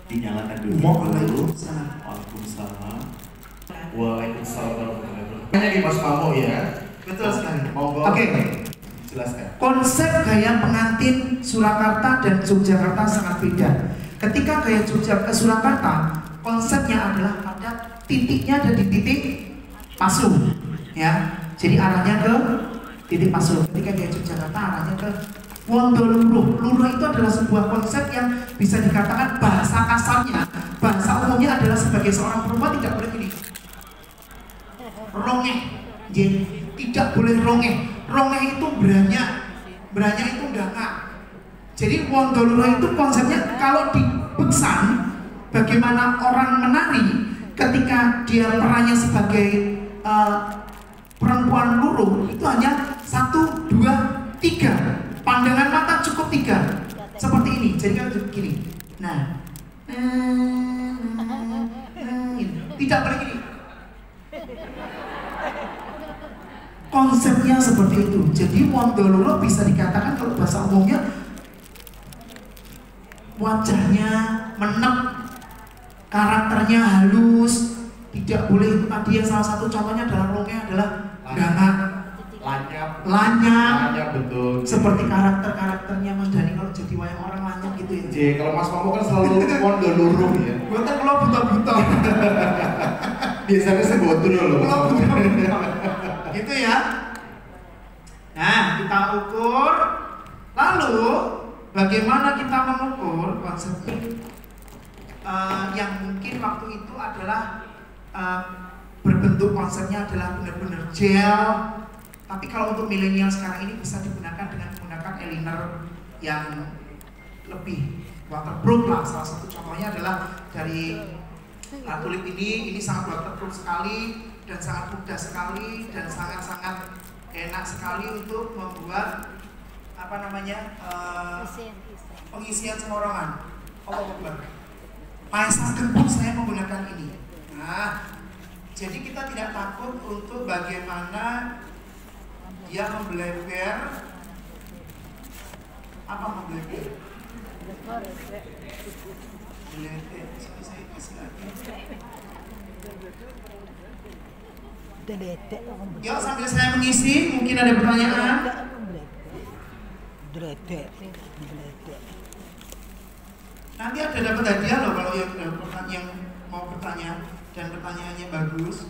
Dinyalakan dulu. Waalaikumsalam. Waalaikumsalam. Waalaikumsalam warahmatullahi wabarakatuh. Hanya di Mas Pamo ya. Betul sekali. Monggo. Oke. Jelaskan. Konsep gaya pengantin Surakarta dan Yogyakarta sangat beda. Ketika gaya Surakarta, konsepnya adalah pada titiknya ada di titik pasu, ya. Jadi arahnya ke titik pasu. Ketika gaya Yogyakarta arahnya ke Wondoluruh. Luruh itu adalah sebuah konsep yang bisa dikatakan bahasa kasarnya, bahasa umumnya adalah sebagai seorang perempuan tidak boleh gini. Rongeh, tidak boleh rongeh. Rongeh itu beranya itu dangak. Jadi Wondoluruh itu konsepnya kalau di Beksan, bagaimana orang menari ketika dia perannya sebagai perempuan luruh itu hanya 1, 2, 3. Pandangan mata cukup 3. Seperti ini. Jadi kan begini. Nah, tidak boleh gini. Konsepnya seperti itu. Jadi Wondoluruh bisa dikatakan kalau bahasa umumnya wajahnya menep, karakternya halus, tidak boleh. Tadi yang salah satu contohnya adalah rongnya adalah gangak, lanyap, betul. seperti karakternya Mas Dhani kalau jadi wayang orang lanyap gitu ya. Kalau Mas Pamo kan selalu Wondoluruh ya. Gue kan kalau buta-buta. Biasanya sebotul loh. Kalau buta-buta. Gitu ya. Nah, kita ukur. Lalu bagaimana kita mengukur konsepnya? Yang mungkin waktu itu adalah berbentuk konsepnya adalah benar-benar gel. Tapi kalau untuk milenial sekarang ini bisa digunakan dengan menggunakan eyeliner yang lebih waterproof lah. Salah satu contohnya adalah dari tulip ini sangat waterproof sekali dan sangat mudah sekali dan sangat-sangat enak sekali untuk membuat apa namanya pengisian sembarangan. Paisagem pun saya menggunakan ini. Nah, jadi kita tidak takut untuk bagaimana dia membleber. Apa membleber? Bleber. Saya kasih lagi. Yuk sambil saya mengisi, mungkin ada pertanyaan. Nanti ada dapat hadiah loh kalau yang mau bertanya dan pertanyaannya bagus.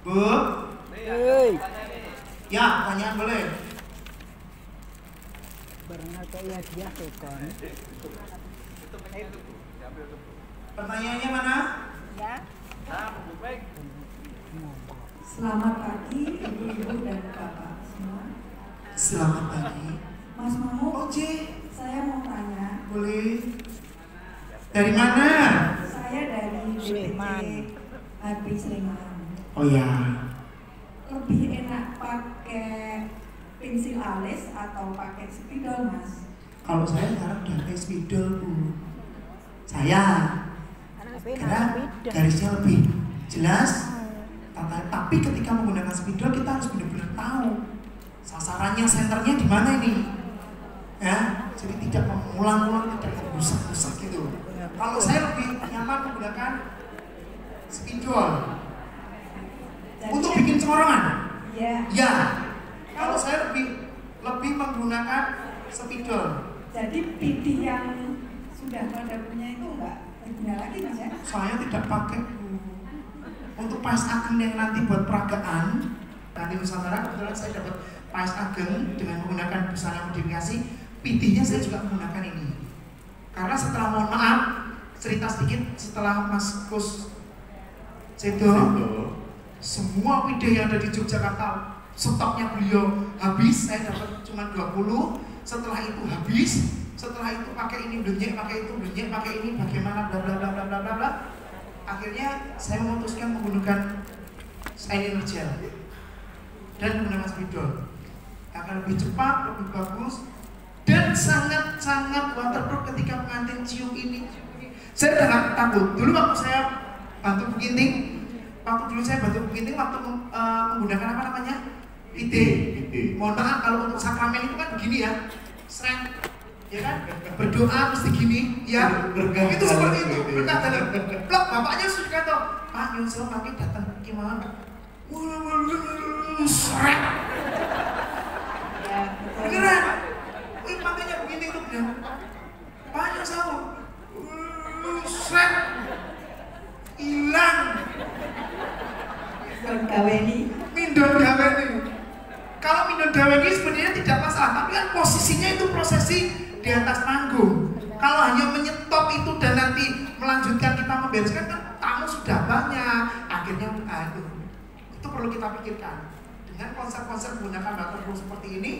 Bu? Ya, pertanyaan boleh. Pertanyaannya mana? Ya. Selamat pagi ibu-ibu dan bapak semua. Selamat pagi. Mas Mamo, Oke, saya mau tanya. boleh. Dari mana? Saya dari Sleman. Habis Sleman. Oh ya. Lebih enak pakai pensil alis atau pakai spidol, Mas? Kalau saya sekarang udah pakai spidol, Bu. Saya karena garisnya lebih jelas. Tapi ketika menggunakan spidol kita harus benar-benar tahu sasarannya, senternya di mana ini, ya. Jadi tidak mengulang-ulang, tidak merusak-rusak gitu. Kalau saya lebih nyaman menggunakan spidol untuk bikin sembarangan. Iya. Ya. Kalau saya lebih menggunakan spidol. Jadi pidih yang sudah pada punya itu enggak berguna lagi, Mas ya? Saya tidak pakai. Untuk Pais Ageng yang nanti buat peragaan nanti Nusantara, kebetulan saya dapat Pais Ageng dengan menggunakan busana modifikasi. Pidihnya saya juga menggunakan ini. Karena setelah, mohon maaf, cerita sedikit, setelah Mas Kus Sedo, semua pidih yang ada di Yogyakarta stoknya beliau habis, saya dapat cuma 20. Setelah itu habis, setelah itu pakai ini benyek, pakai itu benyek, pakai ini bagaimana bla bla bla bla bla bla bla. Akhirnya saya memutuskan menggunakan eyeliner gel dan menggunakan spidol. Akan lebih cepat, lebih bagus dan sangat-sangat waterproof ketika pengantin cium ini. Saya udah gak takut. Dulu waktu saya bantu Bu Ginting, waktu menggunakan apa namanya? Pite. Pite. Mohon maaf kalau untuk sakramen itu kan begini ya, seret, ya kan? Berdoa mesti gini, ya. Berkah Itu seperti itu, dalam, berkah dalam. Plak, bapaknya sudah kata, Pak Nyusul pakai datang gimana? Seret. Ya, Beneran? Wih, makanya begini tuh ya. Pak Nyusul, seret, hilang. Gaweni. Mindon gaweni. Kalau mindon gaweni sebenarnya tidak masalah, tapi kan posisinya itu prosesi di atas panggung. Kalau hanya menyetop itu dan nanti melanjutkan kita membereskan kan tamu sudah banyak, akhirnya itu perlu kita pikirkan. Dengan konsep-konsep menggunakan waterproof seperti ini,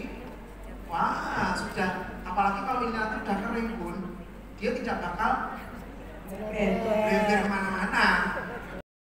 wah sudah. Apalagi kalau ini nanti udah kering pun, dia tidak bakal beredar kemana-mana.